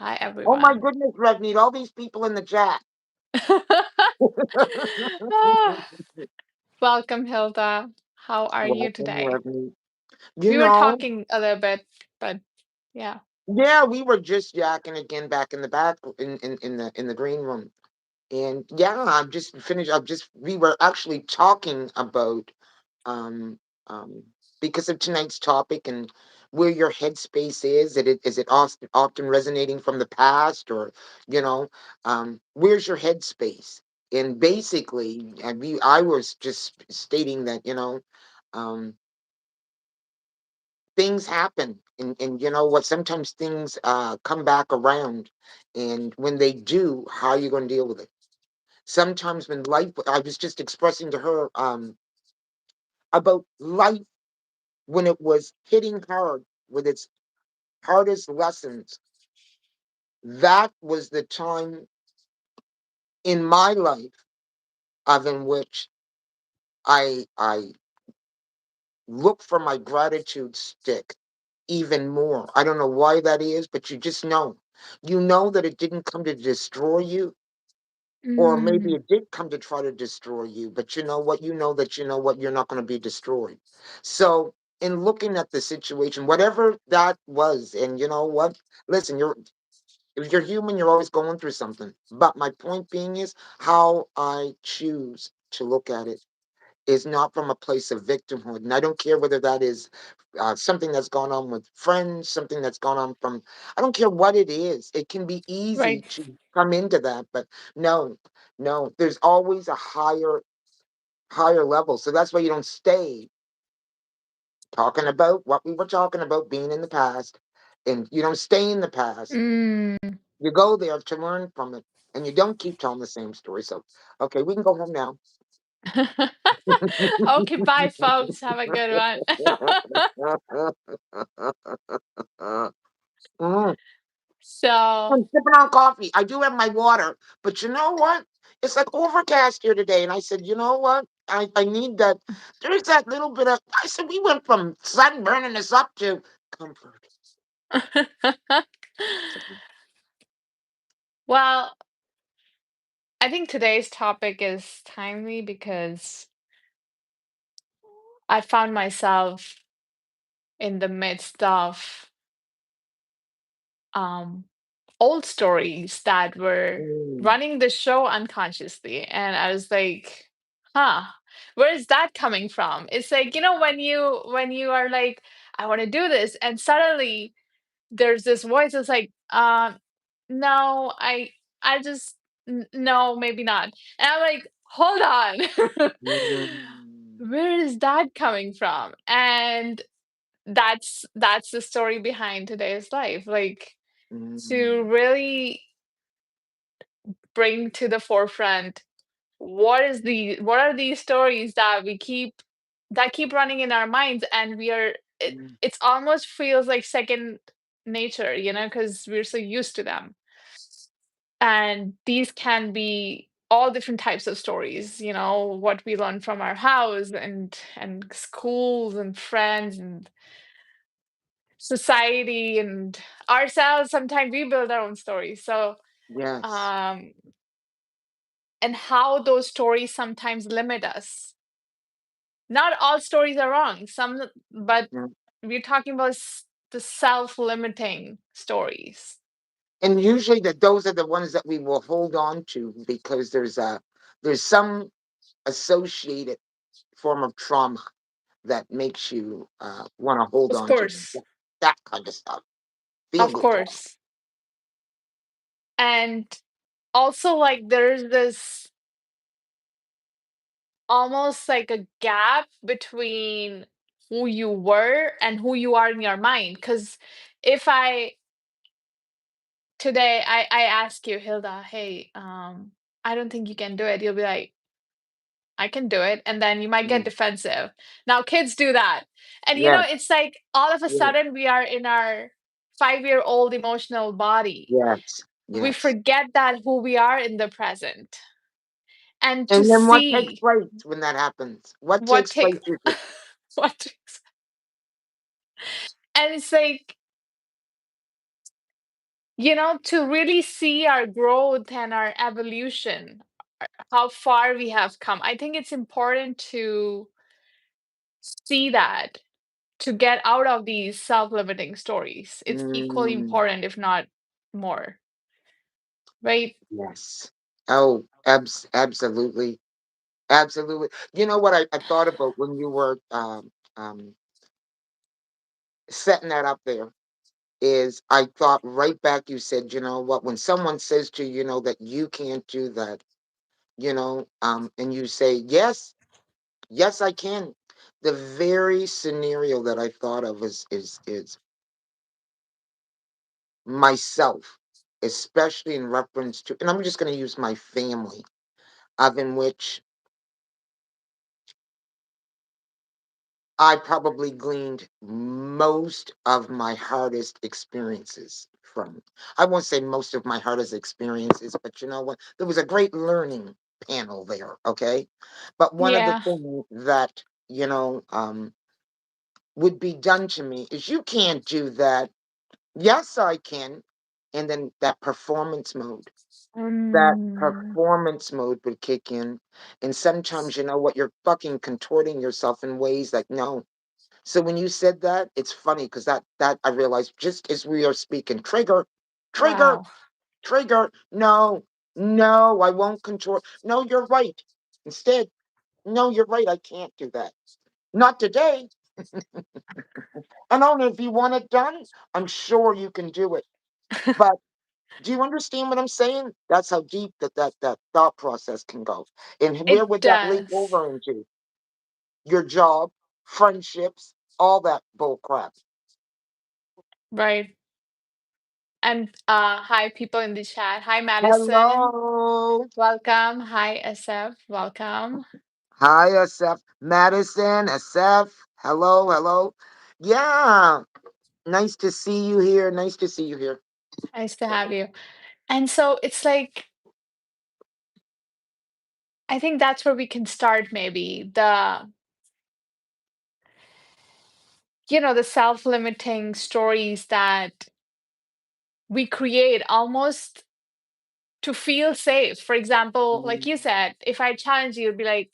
Hi, Oh my everyone. goodness, Revneet, all these people in the chat. Ah, welcome, Hilda. How are you Welcome, today? Revneet. You We were know, talking a little bit, but yeah. yeah, we were just yakking again back in the back in the green room. And yeah, I've just finished. We were actually talking about um, um, because of tonight's topic and where your headspace is. Is it often resonating from the past, or where's your headspace? And basically, I was just stating that um, things happen, and you know what? Sometimes things come back around, and when they do, how are you going to deal with it? Sometimes when life, I was just expressing to her about life when it was hitting hard with its hardest lessons. That was the time in my life of in which I look for my gratitude stick even more. I don't know why that is, but you just know. You know that it didn't come to destroy you, or maybe Mm, it did come to try to destroy you, but you know what? You know that you know what? You're not going to be destroyed. So, in looking at the situation, whatever that was, and you know what? Listen, if you're human, you're always going through something. But my point being is how I choose to look at it is not from a place of victimhood. And I don't care whether that is something that's gone on with friends, something that's gone on from, I don't care what it is. It can be easy right. to come into that, but no, no, there's always a higher level. So that's why you don't stay talking about what we were talking about being in the past, and you don't stay in the past. Mm. You go there to learn from it, and you don't keep telling the same story. So, okay, we can go home now. Okay, bye, folks. Have a good one. Mm, So, I'm sipping on coffee. I do have my water, but you know what? It's like overcast here today, and I said, you know what? I need that. There's that little bit of. I said we went from sun burning us up to comfort. well, I think today's topic is timely because I found myself in the midst of um, old stories that were Mm, running the show unconsciously. And I was like, huh, where is that coming from? It's like, when you are like, I want to do this, and suddenly there's this voice that's like, no, I just no, maybe not. And I'm like, hold on. mm, Where is that coming from? And that's the story behind today's life. Like, to mm, really bring to the forefront what are these stories that keep running in our minds, and mm, it's almost feels like second nature, because we're so used to them. And these can be all different types of stories, what we learn from our house and schools and friends and society and ourselves. Sometimes we build our own stories. So yes. um and how those stories sometimes limit us. Not all stories are wrong, but Yeah. we're talking about the self-limiting stories. And usually those are the ones that we will hold on to because there's some associated form of trauma that makes you want to hold Of on to them. course. That kind of stuff. Feel Of good trauma. course. And also, like, there's this almost like a gap between who you were and who you are in your mind. Because if I today I ask you, Hilda, hey, I don't think you can do it, you'll be like, I can do it. And then you might get Mm. defensive. Now, kids do that. And, Yes, it's like all of a yes, sudden we are in our 5-year-old emotional body. yes, We yes. forget that who we are in the present. And to And then what takes see place when that happens? What what takes take place usually? what, and it's like to really see our growth and our evolution, how far we have come. I think it's important to see that, to get out of these self-limiting stories. It's equally Mm, important, if not more, right? yes. Oh, absolutely. Absolutely. You know what I thought about when you were setting that up there is I thought right back you said, you know what, when someone says to you, you know, that you can't do that, and you say, yes, yes, I can. The very scenario that I thought of is myself, especially in reference to, and I'm just going to use my family, of in which I probably gleaned most of my hardest experiences from. I won't say most of my hardest experiences, but you know what? There was a great learning panel there, okay? But one of the Yeah. things that, would be done to me is you can't do that. Yes, I can. And then that Mm, performance mode would kick in. And sometimes, you know what? You're fucking contorting yourself in ways like, no, so when you said that, it's funny because that I realized just as we are speaking, trigger, trigger, wow. trigger. No, no, I won't control. No, you're right. Instead, no, you're right. I can't do that. Not today. And only if you want it done, I'm sure you can do it. But do you understand what I'm saying? That's how deep that thought process can go. And where It would that leak does, over into? Your job, friendships, all that bull crap. right? And hi, people in the chat. Hi, Madison. Hello. Welcome. Hi, SF. Welcome. Hi, SF. Madison, SF. Hello, hello. Yeah, nice to see you here. Nice to see you here. Nice to have you. And so it's like, I think that's where we can start, maybe the self-limiting stories that we create almost to feel safe. For example, like you Mm, said, if I challenge you, you'd be like,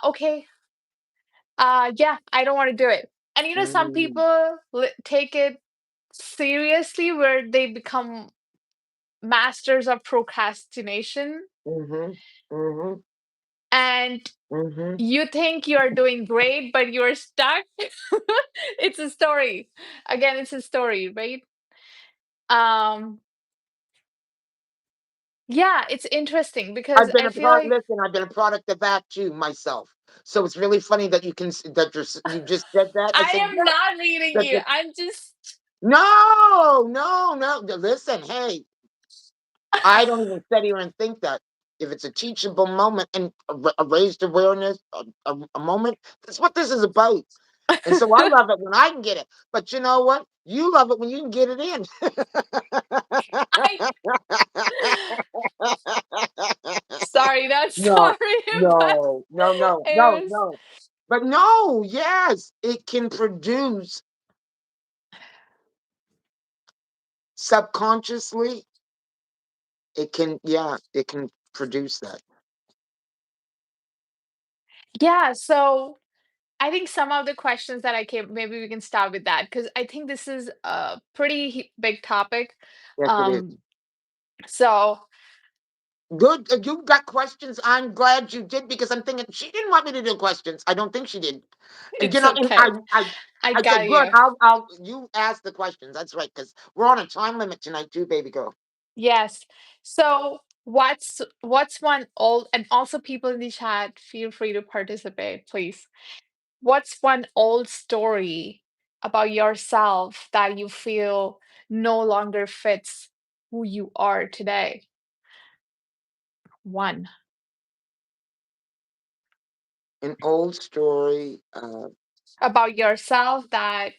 okay, yeah, I don't want to do it. And some mm, people take it seriously, where they become masters of procrastination, mhm, mhm, and mhm. you think you're doing great, but you're stuck. It's a story. Again, it's a story, right? Um, yeah, it's interesting because I feel like I've been a product of that too myself. So it's really funny that that you just said that. I I said, am yeah, not reading that's you. it. I'm just No, no, no. Listen, hey, I don't even sit here and think that if it's a teachable moment and a raised awareness, a moment, that's what this is about. And so I love it when I can get it. But you know what? You love it when you can get it in. I sorry, not No, sorry, but no, no, no, no, it was no. But no, yes, it can produce subconsciously. It can, yeah, it can produce that. yeah, so I think some of the questions that I came, maybe we can start with that, because I think this is a pretty big topic. Yes, it is. Um, so Good. You got questions. I'm glad you did because I'm thinking she didn't want me to do questions. I don't think she did. And it's okay. I I said, got good. you. You ask the questions. That's right. Because we're on a time limit tonight too, baby girl. Yes. So what's one old, and also people in the chat, feel free to participate, please. What's one old story about yourself that you feel no longer fits who you are today? One. An old story. About yourself that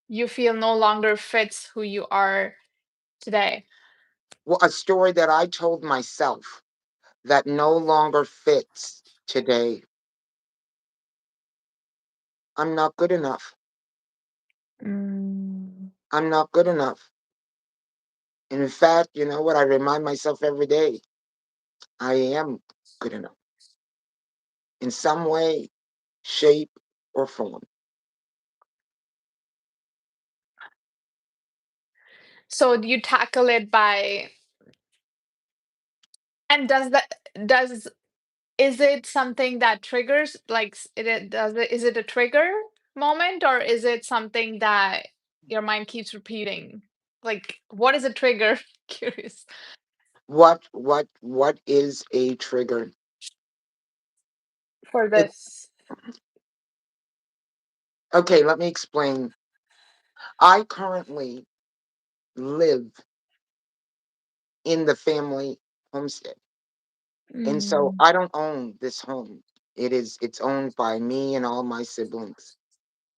you feel no longer fits who you are today. Well, a story that I told myself that no longer fits today. I'm not good enough. Mm, I'm not good enough. And in fact, you know what? I remind myself every day I am good enough in some way, shape, or form. So do you tackle it by, and does is it something that triggers, like is it a trigger moment, or is it something that your mind keeps repeating? Like, what is a trigger? Curious. What is a trigger? For It, this. okay, let me explain. I currently live in the family homestead. And so Mm, I don't own this home. It's owned by me and all my siblings.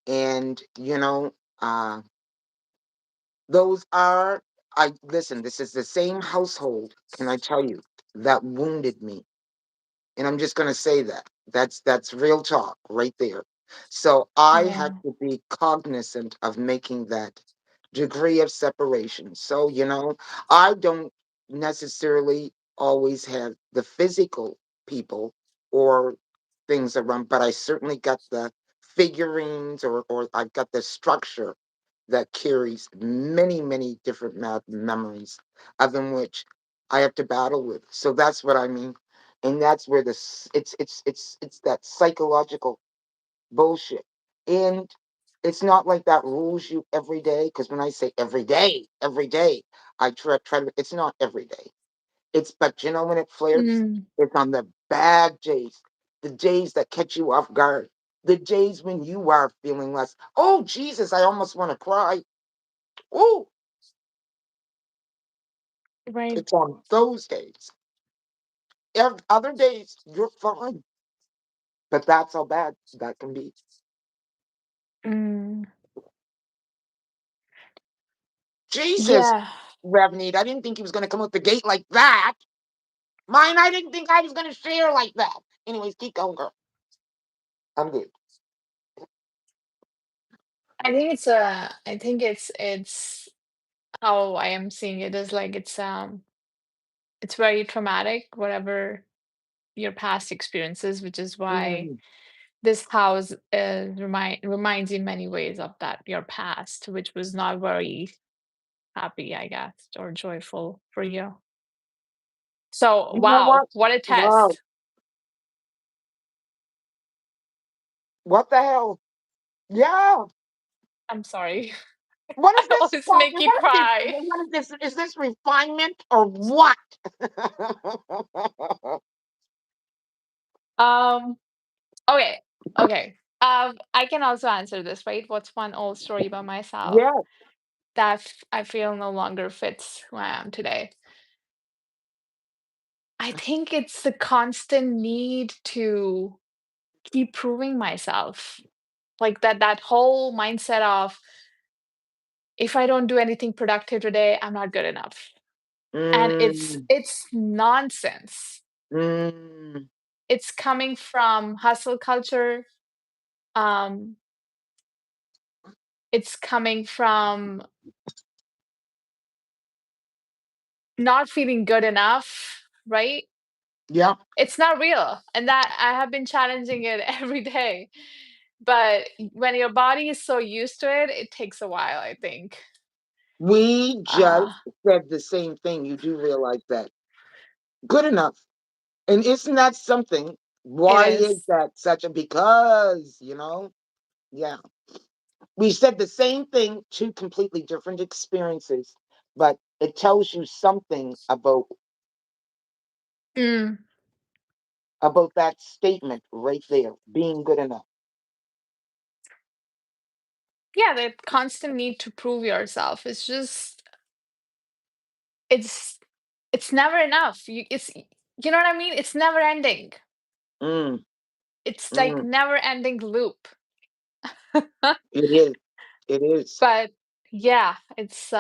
And uh those are I listen, this is the same household, can I tell you, that wounded me. And I'm just going to say that. That's real talk right there. So I had yeah. to be cognizant of making that degree of separation. So, I don't necessarily always have the physical people or things around, but I certainly got the figurines, or I've got the structure that carries many, many different memories, of in which I have to battle with. So that's what I mean, and that's where this it's that psychological bullshit, and it's not like that rules you every day. Because when I say every day, I try to. It's not every day. It's but when it flares, Mm, it's on the bad days, the days that catch you off guard, the days when you are feeling less. Oh Jesus, I almost want to cry. Oh, right. it's on those days. Other days, you're fine. But that's how bad that can be. Mm, Jesus, yeah. Revneed, I didn't think he was going to come out the gate like that. Mine, I didn't think I was going to share like that. Anyways, keep going, girl. I'm good. I think it's how I am seeing it is like it's very traumatic, whatever your past experiences, which is why Mm, this house reminds you in many ways of that your past, which was not very happy, I guess, or joyful for you. So you know wow, what? what a Wow. test. What the hell? Yeah. I'm sorry. What is I this? always make you cry. What is this? Is this refinement or what? Um, okay, okay. I can also answer this, right? What's one old story about myself Yeah. that I feel no longer fits who I am today? I think it's the constant need to keep proving myself. Like that whole mindset of, if I don't do anything productive today, I'm not good enough. And Mm, it's nonsense. mm, It's coming from hustle culture. Um, it's coming from not feeling good enough, right? yeah. It's not real. And that I have been challenging it every day. But when your body is so used to it, it takes a while, I think. We Uh, just said the same thing. You do realize that. Good enough. And isn't that something? it Why is is. that such a because? Yeah. We said the same thing, two completely different experiences, but it tells you something Mm. about that statement right there, being good enough. Yeah, the constant need to prove yourself. It's it's never enough. You know what I mean? It's never ending. Mm, It's like mm, never ending loop. it is. It is. But yeah, it's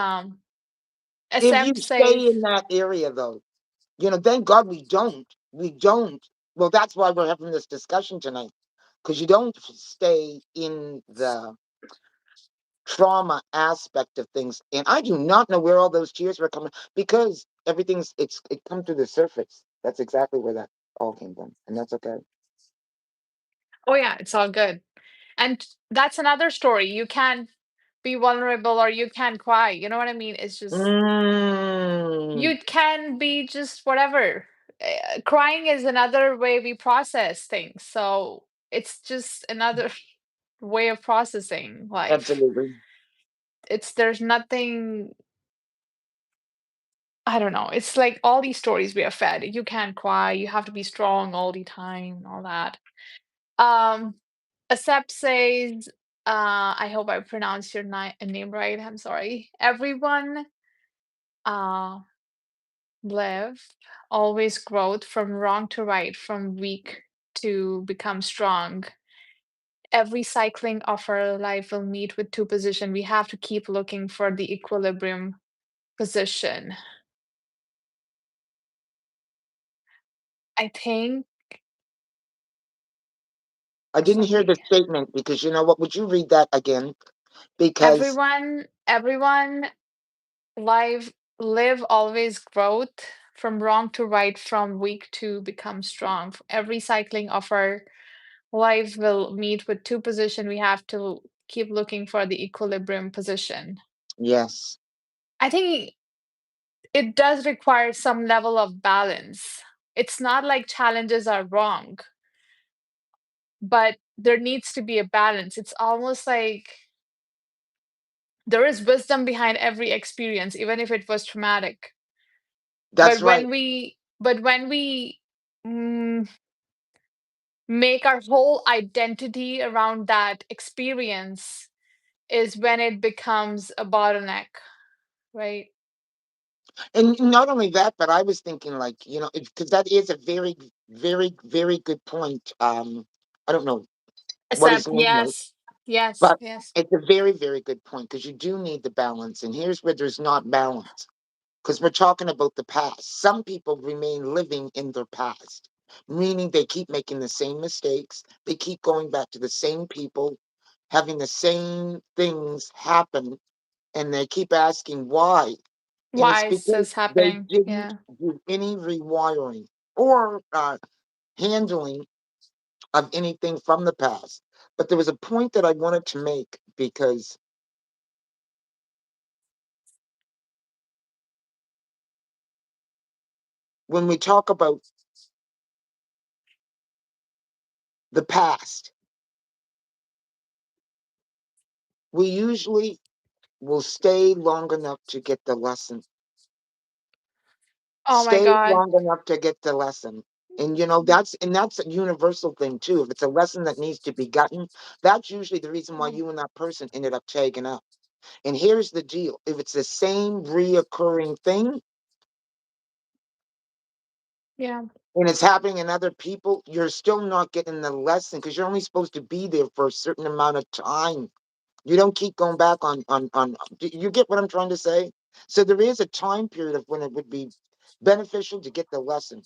as If Sam you stay says, in that area though, thank God we don't. We don't. Well, that's why we're having this discussion tonight. Because you don't stay in trauma aspect of things. And I do not know where all those tears were coming because it come to the surface. That's exactly where that all came from. And that's okay. Oh yeah, it's all good. And that's another story. You can be vulnerable or you can cry. You know what I mean? It's just Mm, you can be just whatever. Crying is another way we process things. So it's just another way of processing life. absolutely. It's there's nothing, I don't know. It's like all these stories we are fed. You can't cry, you have to be strong all the time, all that. Um Accept says, I hope I pronounced your name right. I'm sorry. Everyone uh live always growth from wrong to right, from weak to become strong. Every cycling of our life will meet with two position. We have to keep looking for the equilibrium position. I think, I didn't hear the sorry. statement because you know what? Would you read that again? Because Everyone live live always growth from wrong to right, from weak to become strong. Every cycling of our life will meet with two position. We have to keep looking for the equilibrium position. yes, I think it does require some level of balance. It's not like challenges are wrong, but there needs to be a balance. It's almost like there is wisdom behind every experience, even if it was traumatic. that's right. But when we mm, make our whole identity around that experience, is when it becomes a bottleneck, right? And not only that, but I was thinking like, you know, because that is a very, very, very good point. I don't know what his Except, name was, yes, yes, but yes. it's a very, very good point because you do need the balance. And here's where there's not balance because we're talking about the past. Some people remain living in their past, meaning they keep making the same mistakes, they keep going back to the same people, having the same things happen, and they keep asking why. And it's Why is because this they happening? didn't Yeah. do any rewiring or handling of anything from the past. But there was a point that I wanted to make because when we talk about the past, we usually will stay long enough to get the lesson. Oh my Stay God. long enough to get the lesson. And you know, that's a universal thing too. If it's a lesson that needs to be gotten, that's usually the reason why you and that person ended up tagging up. And here's the deal. If it's the same reoccurring thing Yeah. and it's happening in other people, you're still not getting the lesson because you're only supposed to be there for a certain amount of time. You don't keep going back on do you get what I'm trying to say? So there is a time period of when it would be beneficial to get the lesson.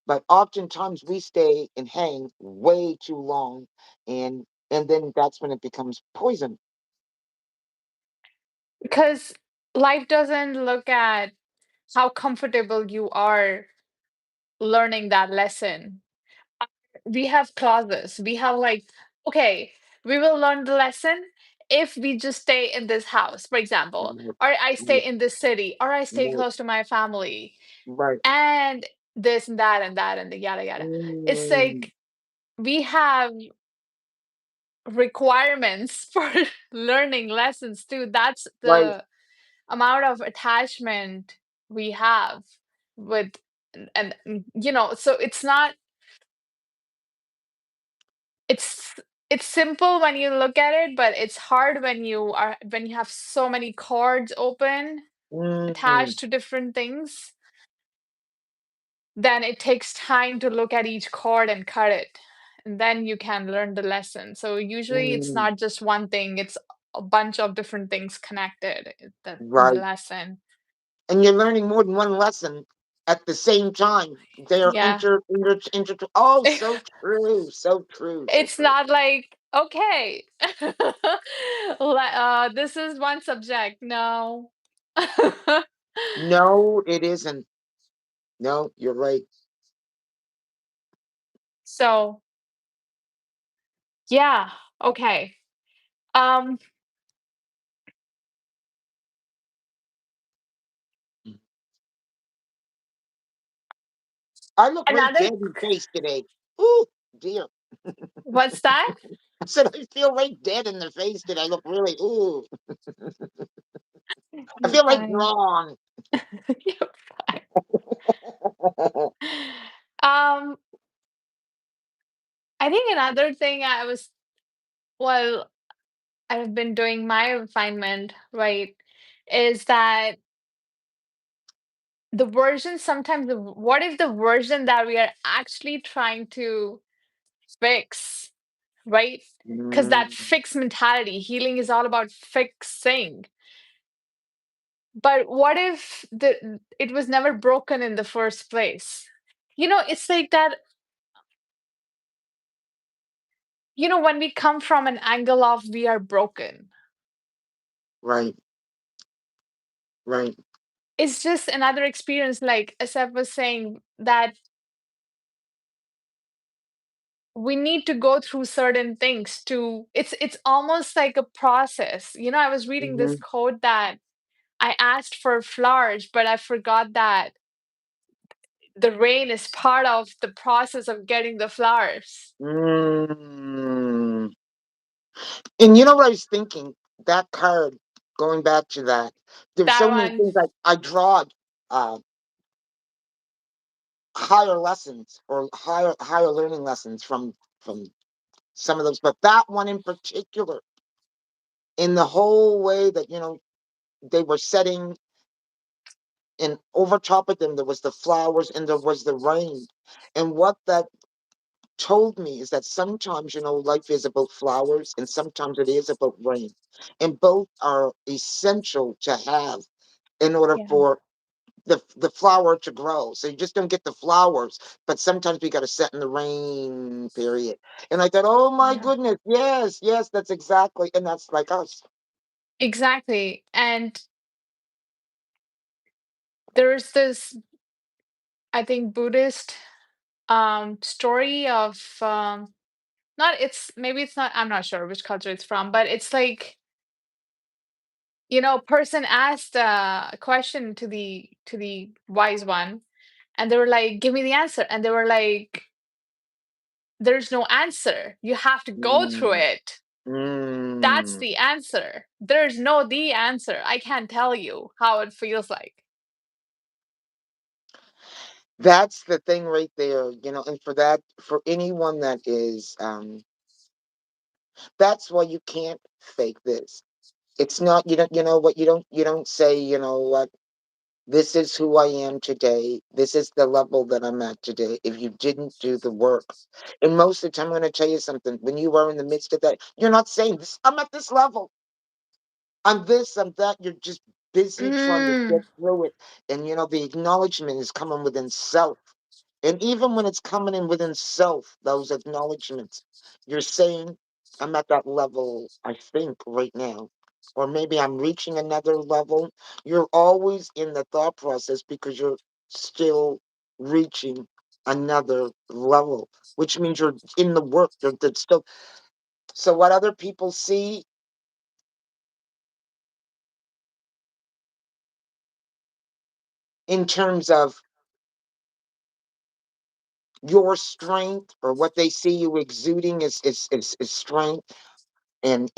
But oftentimes we stay and hang way too long and then that's when it becomes poison. Because life doesn't look at how comfortable you are learning that lesson. We have clauses. We have like, okay, we will learn the lesson if we just stay in this house, for example, Right, or I stay right, in this city, or I stay right, close to my family, right. and this and that and the yada yada. It's Mm, like we have requirements for learning lessons too. That's right. the amount of attachment we have with, so it's not, it's it's simple when you look at it, but it's hard when you have so many cards open Mm, attached to different things. Then it takes time to look at each card and cut it, and then you can learn the lesson. So usually it's mm, not just one thing, it's a bunch of different things connected in the right. lesson. And you're learning more than one lesson at the same time. They are Yeah. inter oh, so true, so true, so It's true. not like Okay. This is one subject. No. No, it isn't. No, you're right. So, yeah. Okay. Um, I look right another, dead in the face today. Ooh, dear. what's that? I said I feel right dead in the face today. I look really, ooh. I You're feel like fine. wrong. You're fine. Um, I think another thing well, I've been doing my refinement, right, is that the version sometimes, what if the version that we are actually trying to fix, right? Because that Mm, fix mentality, healing is all about fixing. But what if it was never broken in the first place? It's like that, when we come from an angle of we are broken, right, right. it's just another experience, like Asep was saying, that we need to go through certain things to it's almost like a process. I was reading this Hmm. quote that I asked for flowers, but I forgot that the rain is part of the process of getting the flowers. Mm. And you know what I was thinking? That card, going back to that, there's That so many one. things I draw uh, higher lessons or higher learning lessons from some of those, but that one in particular, in the whole way that they were setting, and over top of them there was the flowers and there was the rain, and what that told me is that sometimes life is about flowers and sometimes it is about rain, and both are essential to have in order Yeah. for the flower to grow. So you just don't get the flowers, but sometimes we got to set in the rain period. And I thought, oh my Yeah. goodness, yes, yes, that's exactly, and that's like us. Exactly. And there's this, I think, Buddhist story of, not it's maybe it's not, I'm not sure which culture it's from, but it's like, person asked a question to the wise one, and they were like, give me the answer, and they were like, there's no answer, you have to go through Mm, it. That's mm. the answer. There's no the answer. I can't tell you how it feels like. That's the thing right there, and for that, for anyone that is, that's why you can't fake this. It's not, you know what, you don't say, what, this is who I am today. This is the level that I'm at today. If you didn't do the work. And most of the time, I'm going to tell you something. When you are in the midst of that, you're not saying this, I'm at this level. I'm this, I'm that. You're just busy trying to get Mm, through it. And the acknowledgement is coming within self. And even when it's coming in within self, those acknowledgments, you're saying, I'm at that level, I think, right now. Or maybe I'm reaching another level. You're always in the thought process because you're still reaching another level, which means you're in the work. That's still, so what other people see in terms of your strength, or what they see you exuding is strength, and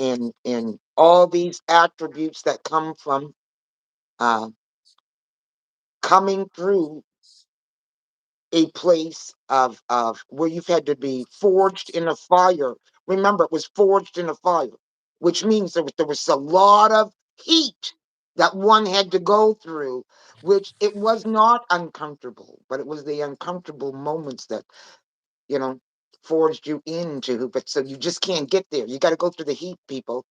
all these attributes that come from uh, coming through a place of where you've had to be forged in a fire. Remember, it was forged in a fire, which means there was a lot of heat that one had to go through, which it was not uncomfortable, but it was the uncomfortable moments that you know, forged you into. But so you just can't get there. You got to go through the heat, people.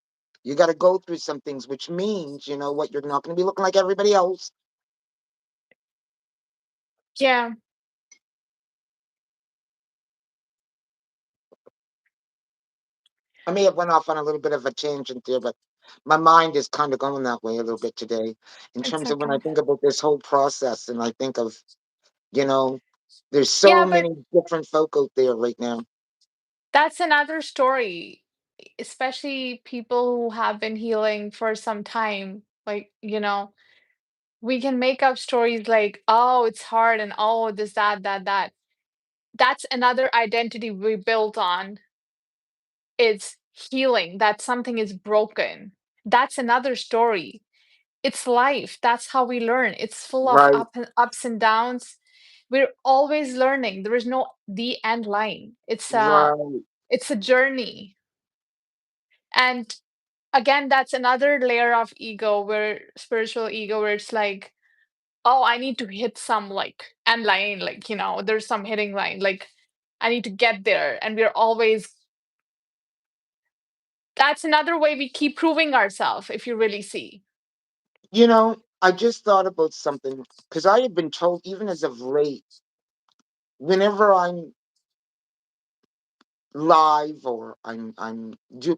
You got to go through some things, which means, what, you're not going to be looking like everybody else. yeah. I may have went off on a little bit of a tangent there, but my mind is kind of going that way a little bit today in It's terms of when I okay. think about this whole process and I think of, you know, there's so Yeah, but many different folk out there right now. that's another story, especially people who have been healing for some time. Like, we can make up stories like, oh, it's hard and oh, this, that. That's another identity we built on. It's healing, that something is broken. That's another story. It's life. That's how we learn. It's full of Right, ups and downs. We're always learning. There is no the end line. right. It's a journey. And again, that's another layer of ego, where spiritual ego, where it's like, oh, I need to hit some like end line, like, there's some hitting line, like I need to get there. And we're always, that's another way we keep proving ourselves, if you really see. I just thought about something because I had been told, even as of late, whenever I'm live or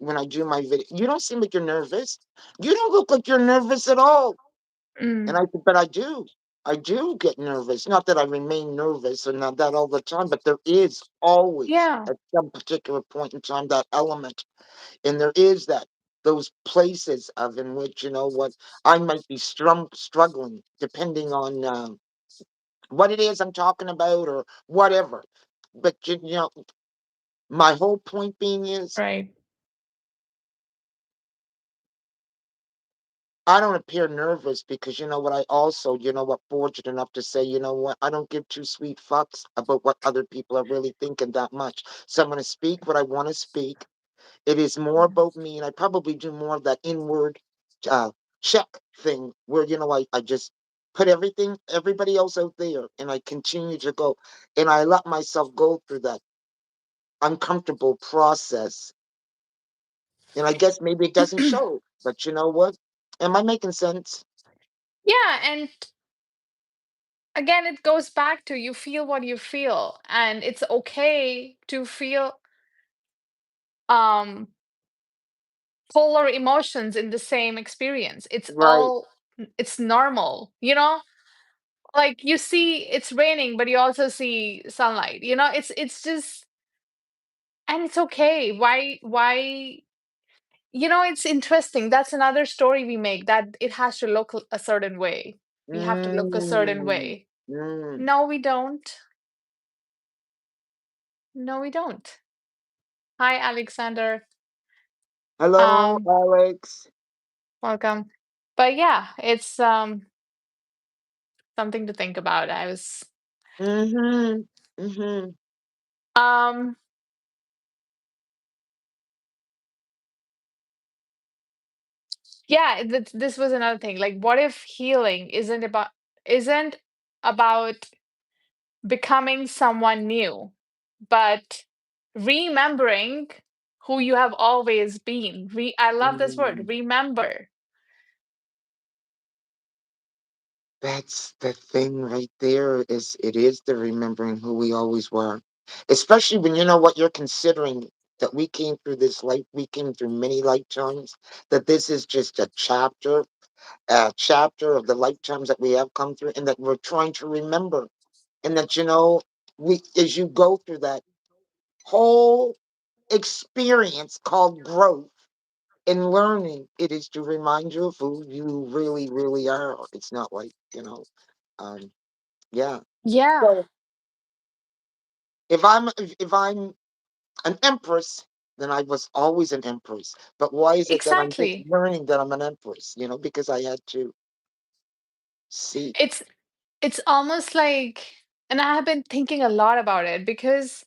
when I do my video, you don't seem like you're nervous. You don't look like you're nervous at all. Mm, And I said, but I do. I do get nervous. Not that I remain nervous or not that all the time, but there is always yeah, at some particular point in time that element. And there is those places of in which, what, I might be struggling depending on what it is I'm talking about or whatever. But, my whole point being is right. I don't appear nervous because you know what, I also, fortunate enough to say, you know what, I don't give two sweet fucks about what other people are really thinking that much. So I'm going to speak what I want to speak. It is more Mhm. about me, and I probably do more of that inward uh, check thing where, I just put everybody else out there, and I continue to go, and I let myself go through that uncomfortable process. And I guess maybe it doesn't show, but you know what? Am I making sense? Yeah, and again, it goes back to, you feel what you feel, and it's okay to feel um polar emotions in the same experience. Right. It's normal, like you see it's raining, but you also see sunlight, it's just, and it's okay. Why it's interesting. That's another story we make, that it has to look a certain way. We have to look a certain Mm, way. mm. No, we don't. No, we don't. Hi, Alexander. Hello, Um, Alex. Welcome. But yeah, it's something to think about. Mhm, mhm. Um, yeah, this was another thing. Like, what if healing isn't about becoming someone new, but remembering who you have always been. I love this word, Mm. remember. That's the thing right there, is it is the remembering who we always were. Especially when you know what you're considering, that we came through this life, we came through many lifetimes, that this is just a chapter of the lifetimes that we have come through and that we're trying to remember. And that, we as you go through that whole experience called growth and learning, it is to remind you of who you really, really are. It's not like, um, yeah. Yeah, So if I'm an empress, then I was always an empress. But why is it that I'm just exactly. learning that I'm an empress? Because I had to see. It's it's almost like, and I have been thinking a lot about it, because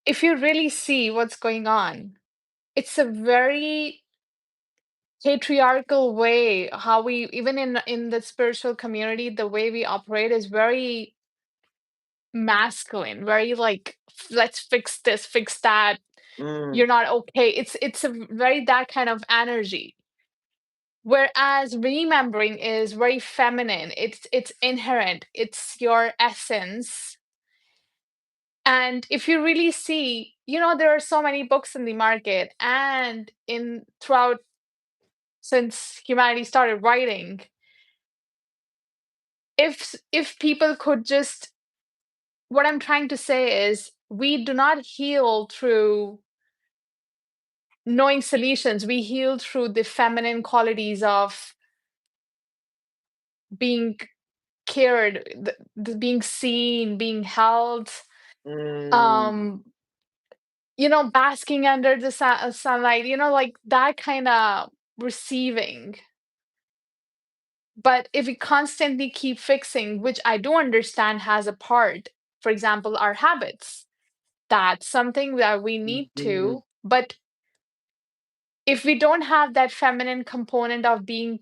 if you really see what's going on, it's a very patriarchal way. How we, even in the spiritual community, the way we operate is very masculine, very like, let's fix this, fix that, Mm, you're not okay. It's a very that kind of energy. Whereas remembering is very feminine. It's inherent. It's your essence. And if you really see, there are so many books in the market and in throughout since humanity started writing. If people could just, what I'm trying to say is, we do not heal through knowing solutions. We heal through the feminine qualities of being cared, being seen, being held, Mm, um, basking under the sunlight, like that kind of receiving. But if we constantly keep fixing, which I do understand has a part, for example, our habits, that's something that we need mhm. to. But if we don't have that feminine component of being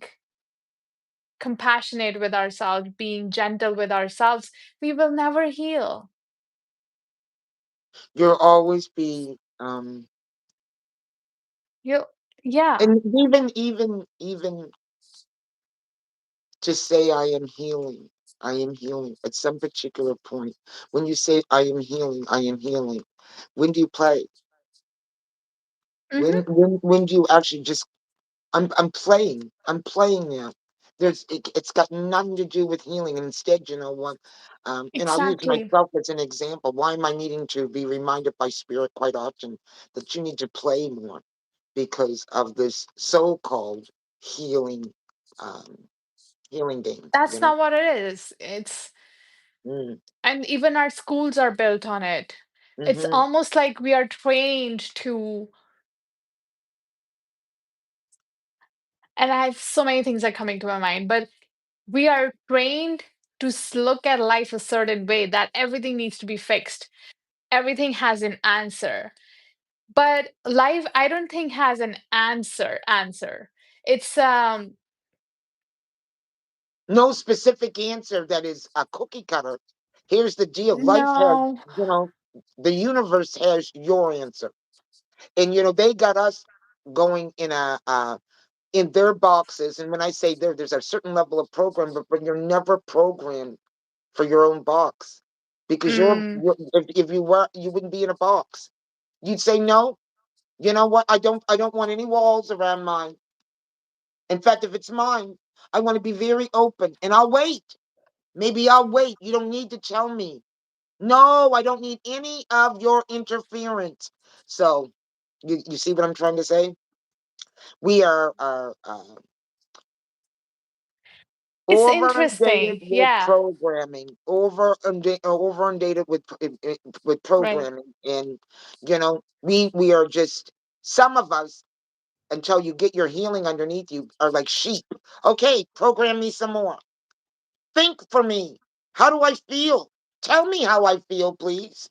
compassionate with ourselves, being gentle with ourselves, we will never heal. You'll always be, You, yeah. and even to say I am healing. I am healing at some particular point. When you say I am healing, I am healing. When do you play? Hmm. When do you actually just I'm playing. I'm playing now. It's got nothing to do with healing. And instead, you know what? And I'll use Exactly. myself as an example. Why am I needing to be reminded by spirit quite often that you need to play more because of this so-called healing, um, healing game? You That's know. not what it is. Mm, And even our schools are built on it. It's mm-hmm. almost like we are trained to, and I have so many things are coming to my mind, but we are trained to look at life a certain way, that everything needs to be fixed. Everything has an answer. But life, I don't think, has an answer. It's No specific answer that is a cookie cutter. Here's the deal. Life has, no. you know, the universe has your answer. And they got us going in their boxes. And when I say there's a certain level of program, but you're never programmed for your own box because Mm, if you were, you wouldn't be in a box. You'd say no. You know what? I don't want any walls around mine. In fact, if it's mine, I want to be very open, and I'll wait. Maybe I'll wait. You don't need to tell me. No, I don't need any of your interference. So, you see what I'm trying to say? We are it's over inundated interesting. with Yeah. programming, over inundated with Right. programming, and we are just, some of us, until you get your healing underneath you, are like sheep. Okay, program me some more. Think for me. How do I feel? Tell me how I feel, please.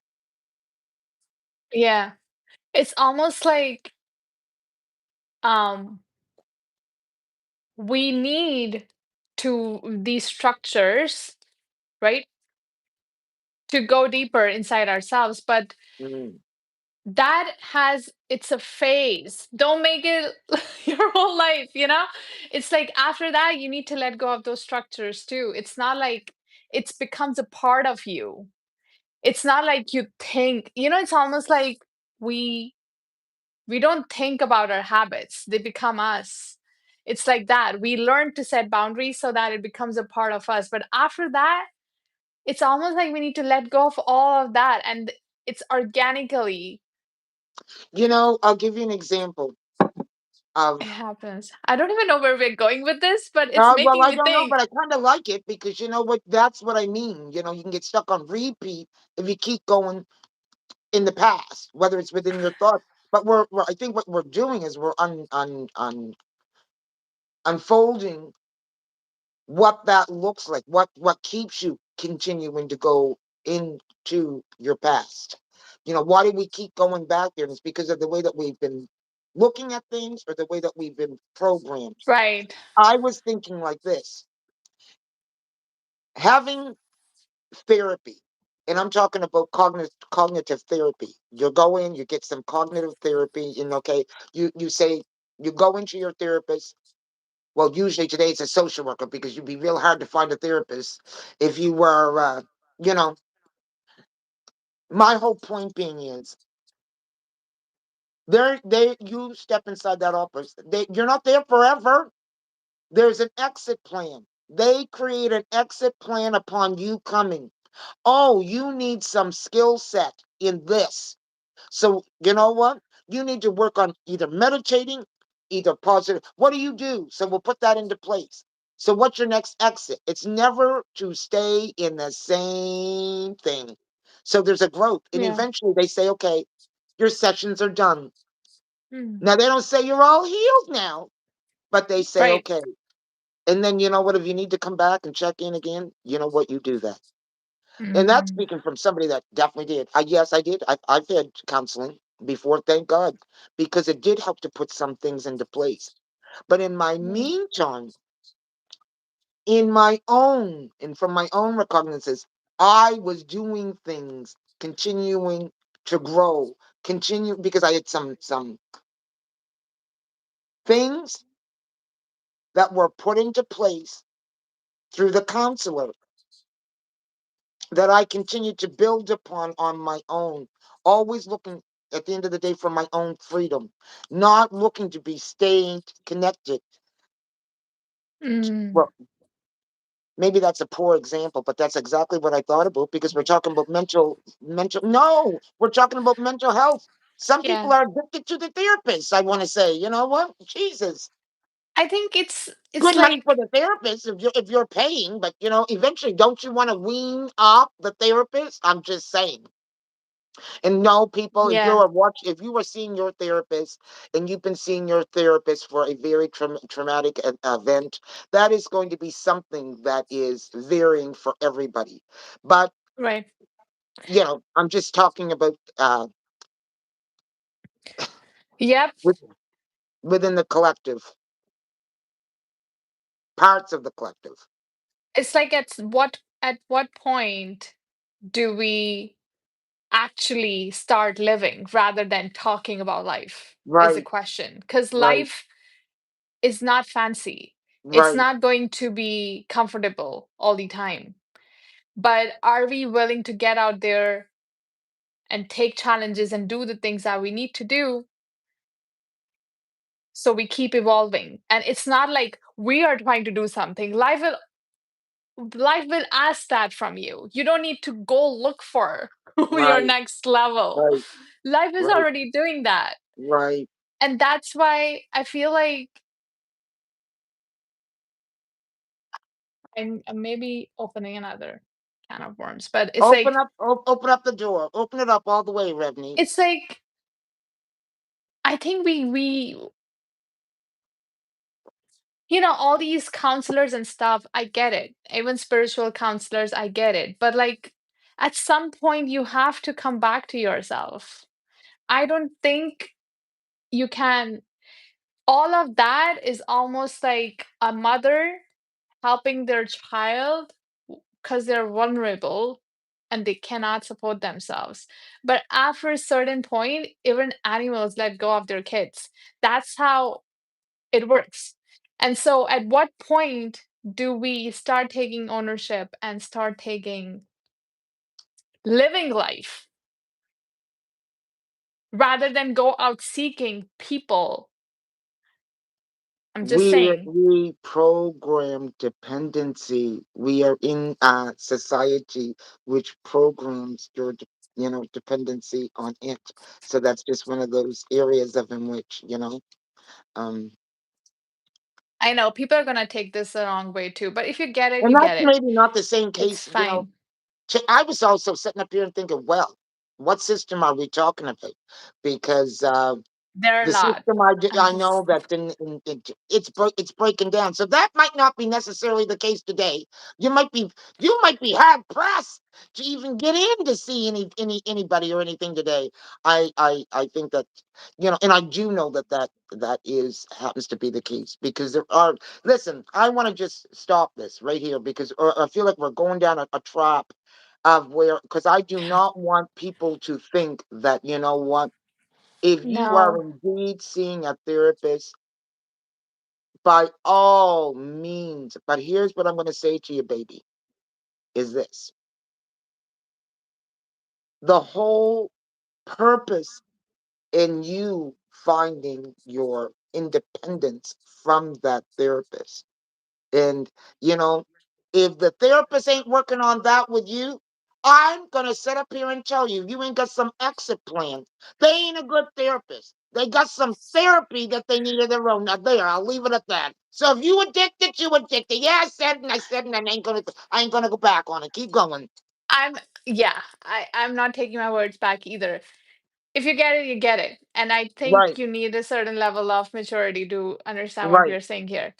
Yeah. It's almost like um we need to these structures, right, to go deeper inside ourselves. But Mm. that has, it's a phase. Don't make it your whole life, it's like after that you need to let go of those structures too. It's not like it becomes a part of you. It's not like you think, it's almost like we we don't think about our habits, they become us. It's like that we learn to set boundaries so that it becomes a part of us, but after that it's almost like we need to let go of all of that, and it's organically. I'll give you an example It of. happens. I don't even know where we're going with this, but it's Well, making I me don't know, think. but I kind of like it because you know what? That's what I mean. You can get stuck on repeat if you keep going in the past, whether it's within your thoughts. But I think what we're doing is we're unfolding what that looks like, what keeps you continuing to go into your past. Why do we keep going back there? And it's because of the way that we've been looking at things or the way that we've been programmed. Right. I was thinking like this: having therapy, and I'm talking about cognitive therapy. You go in, you get some cognitive therapy, and okay, you say you go into your therapist. Well, usually today it's a social worker because you'd be real hard to find a therapist if you were, you know, My whole point being is they you step inside that office. You're not there forever. There's an exit plan. They create an exit plan upon you coming. Oh, you need some skill set in this. So, you know what? You need to work on either meditating, either positive. What do you do? So, we'll put that into place. So, what's your next exit? It's never to stay in the same thing. So, there's a growth. And Yeah. eventually they say, okay, your sessions are done. Mm. Now, they don't say you're all healed now, but they say, Right. okay. And then, you know what? If you need to come back and check in again, you know what? You do that. And that's Mm. speaking from somebody that definitely did. Yes, I did. I've had counseling before, thank God, because it did help to put some things into place. But in my Right. meantime, in my own and from my own recognizances, I was doing things, continuing to grow, continue because I had some things that were put into place through the counselor that I continue to build upon on my own, always looking at the end of the day for my own freedom, not looking to be staying connected. Mm. Well, maybe that's a poor example, but that's exactly what I thought about because we're talking about no, we're talking about mental health. Some people Yeah. are addicted to the therapist. I want to say, you know what? Jesus. I think it's Good money for like the therapist if you're paying, but eventually don't you want to wean off the therapist? I'm just saying. And no, people, yeah, if you are seeing your therapist and you've been seeing your therapist for a very traumatic event, that is going to be something that is varying for everybody. But right. I'm just talking about Yep. with, within the collective, parts of the collective. It's like at what point do we actually start living rather than talking about life is the Right, question. Because right, life is not fancy. It's right. not going to be comfortable all the time. But are we willing to get out there and take challenges and do the things that we need to do so we keep evolving? And it's not like we are trying to do something. Life will ask that from you. You don't need to go look for your Right, next level. right, Life is right, already doing that. right. And that's why I feel like I'm maybe opening another can of worms, but Open up the door. Open it up all the way, Revney. it's like I think we all these counselors and stuff, I get it. Even spiritual counselors, I get it. But like at some point you have to come back to yourself. I don't think you can all of that is almost like a mother helping their child because they're vulnerable and they cannot support themselves. But after a certain point, even animals let go of their kids. That's how it works. And so, at what point do we start taking ownership and start taking living life rather than go out seeking people? I'm just saying. We program dependency. We are in a society which programs your dependency on it. So that's just one of those areas of in which um I know people are going to take this the wrong way too, but if you get it, and you that's get it. maybe not the same It's case. fine. I was also sitting up here and thinking, well, what system are we talking about? Because There are a the lot. system I'm I just know that it's breaking down. So that might not be necessarily the case today. You might be hard pressed to even get in to see anybody or anything today. I think that and I do know that is happens to be the case because there are. Listen, I want to just stop this right here because I feel like we're going down a trap of where because I do not want people to think that what if you are no. indeed seeing a therapist, by all means. But here's what I'm going to say to you, baby, is this. the whole purpose in you finding your independence from that therapist. And, you know, if the therapist ain't working on that with you, I'm going to sit up here and tell you, you ain't got some exit plan. They ain't a good therapist. They got some therapy that they need of their own. Now, there, I'll leave it at that. So if you addicted, you addicted. Yeah, I said, and I ain't gonna go back on it. Keep going. I'm yeah, I'm not taking my words back either. If you get it, you get it. And I think Right, you need a certain level of maturity to understand what we right. are saying here.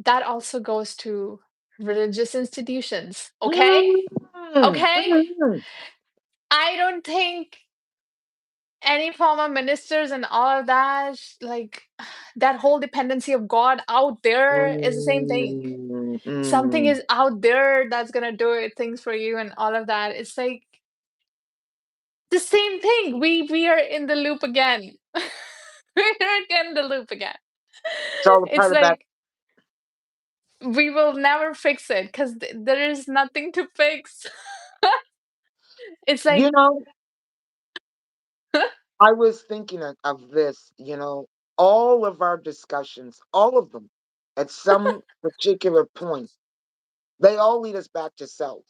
That also goes to religious institutions, okay? Mm, Okay? mm, I don't think any form of ministers and all of that, like that whole dependency of God out there is the same thing. mm, Something mm. is out there that's gonna do it, things for you and all of that. It's like the same thing. We are in the loop again. We're in the loop again. It's all a It's part of that. like we will never fix it because there is nothing to fix. It's You like know, I was thinking of this, all of our discussions, all of them, at some particular point, they all lead us back to self.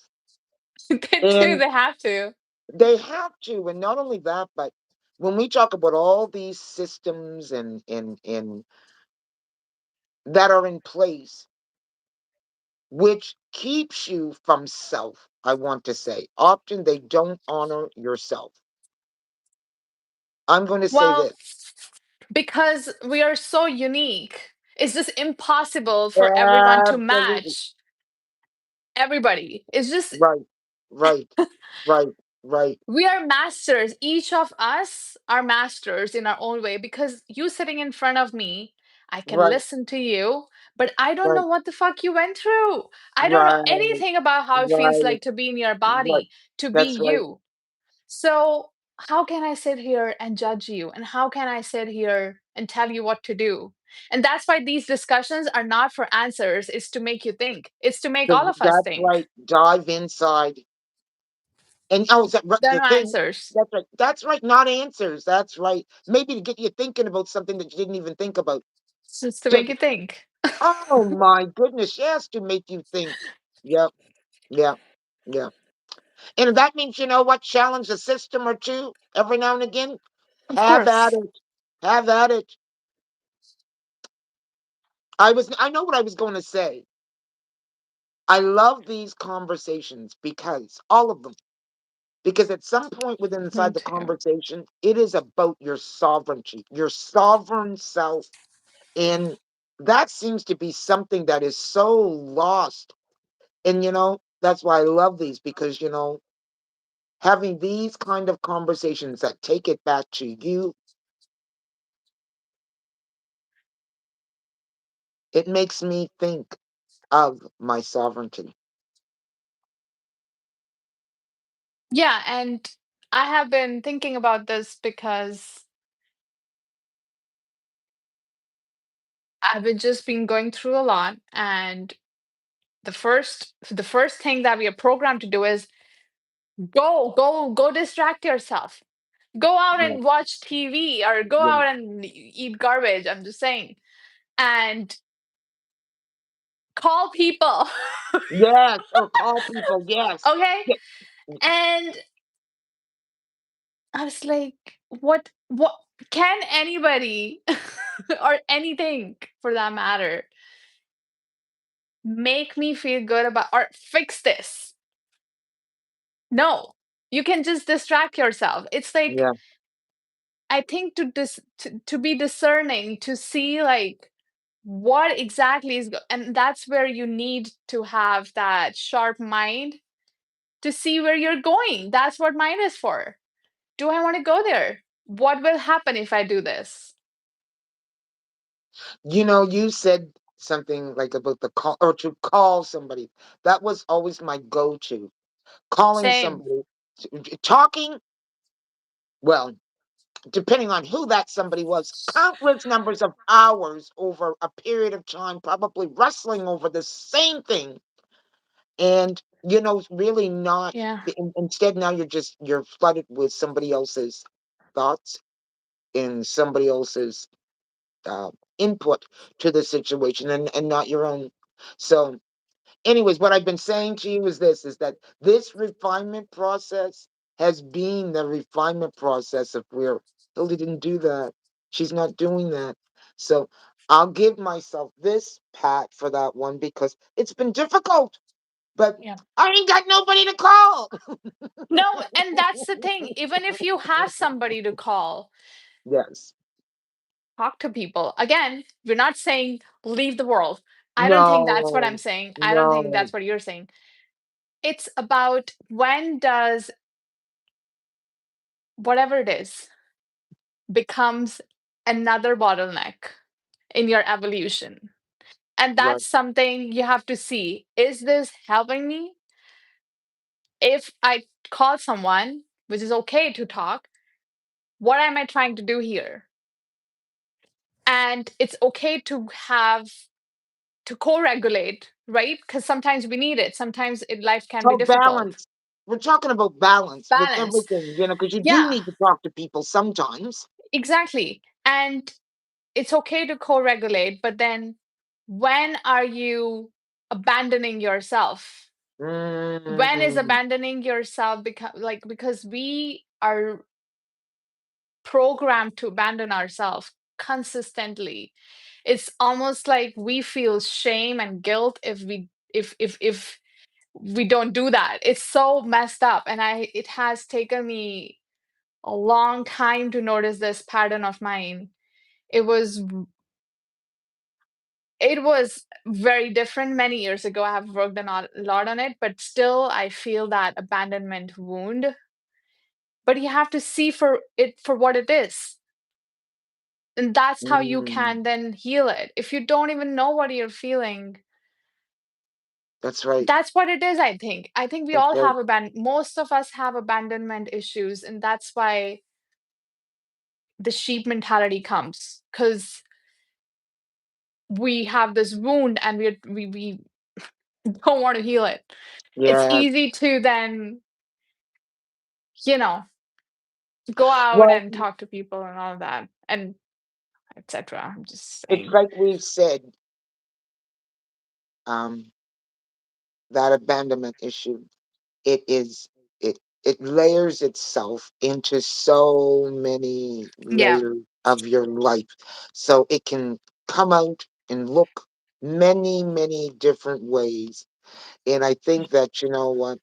they do, And they have to. they have to. And not only that, but when we talk about all these systems and that are in place, which keeps you from self, I want to say, often they don't honor yourself. I'm going to say Well, this. because we are so unique, it's just impossible for everyone to Absolutely. match everybody. It's just Right, right, right, right, we are masters. Each of us are masters in our own way because you sitting in front of me, I can right, listen to you, but I don't know right, what the fuck you went through. I don't know right, anything about how it feels right, like to be in your right. body, to be That's right. you. So, how can I sit here and judge you? And how can I sit here and tell you what to do? And that's why these discussions are not for answers, it's to make you think. It's to make all of us That's think. right. Dive inside. And is that There are the no thing? answers. That's right. That's right. Not answers. That's right. Maybe to get you thinking about something that you didn't even think about. It's just to To, make you think. oh my goodness, yes, to make you think. Yep, yep, yep. And that means, you know what? Challenge a system or two every now and again. Of Have at course. it. Have at it. I know what I was going to say. I love these conversations because all of them, because at some point within Me inside the too. conversation, it is about your sovereignty, your sovereign self. And that seems to be something that is so lost. And that's why I love these because having these kind of conversations that take it back to you, it makes me think of my sovereignty. Yeah, and I have been thinking about this because I've been just been going through a lot and the first thing that we are programmed to do is go distract yourself. Go out Yeah. and watch TV or go Yeah. out and eat garbage, I'm just saying. And call people. Yes, or call people. Yes. Okay? Yeah. And I was like, what can anybody or anything for that matter make me feel good about or fix this? No. You can just distract yourself. It's like Yeah. I think to be discerning, to see like what exactly and that's where you need to have that sharp mind to see where you're going. That's what mind is for. Do I want to go there? What will happen if I do this? You said something like about the call or to call somebody. That was always my go-to. Calling Same. somebody, talking, well, depending on who that somebody was, countless numbers of hours over a period of time, probably wrestling over the same thing. And really not. Yeah. Instead, now you're flooded with somebody else's thoughts and somebody else's uh, input to the situation, and not your own. So, anyways, what I've been saying to you is that this refinement process has been the refinement process of where Hilda didn't do that. She's not doing that. So I'll give myself this pat for that one because it's been difficult, but Yeah. I ain't got nobody to call. No, and that's the thing. Even if you have somebody to call, Yes. talk to people. Again, we're not saying leave the world. I don't think that's what I'm No, saying. I don't think no, that's what you're saying. It's about when does whatever it is becomes another bottleneck in your evolution. And right. that's something you have to see. Is this helping me? If I call someone, which is okay to talk, what am I trying to do here? And it's okay to have to co-regulate, right? Because sometimes we need it. Sometimes life can be So difficult. balance. We're talking about balance with Balance. everything, because you do Yeah, need to talk to people sometimes. exactly. And it's okay to co-regulate, but then when are you abandoning yourself? When is Mm, abandoning yourself because we are programmed to abandon ourselves consistently. It's almost like we feel shame and guilt if we don't do that. It's so messed up, and I it has taken me a long time to notice this pattern of mine. It was it was very different many years ago. I have worked a lot on it, but still I feel that abandonment wound. But you have to see for it for what it is. And that's how you mm, can then heal it. If you don't even know what you're feeling, that's right. that's what it is, I think. I think we That's all right. have most of us have abandonment issues, and that's why the sheep mentality comes because we have this wound and we don't want to heal it. It's Yeah. easy to then, you know, go out Well, and talk to people and all of that and etc. I'm just it's saying. like we've said, um, that abandonment issue. It is it layers itself into so many Yeah. layers of your life. So it can come out and look many, many different ways. And I think that, what,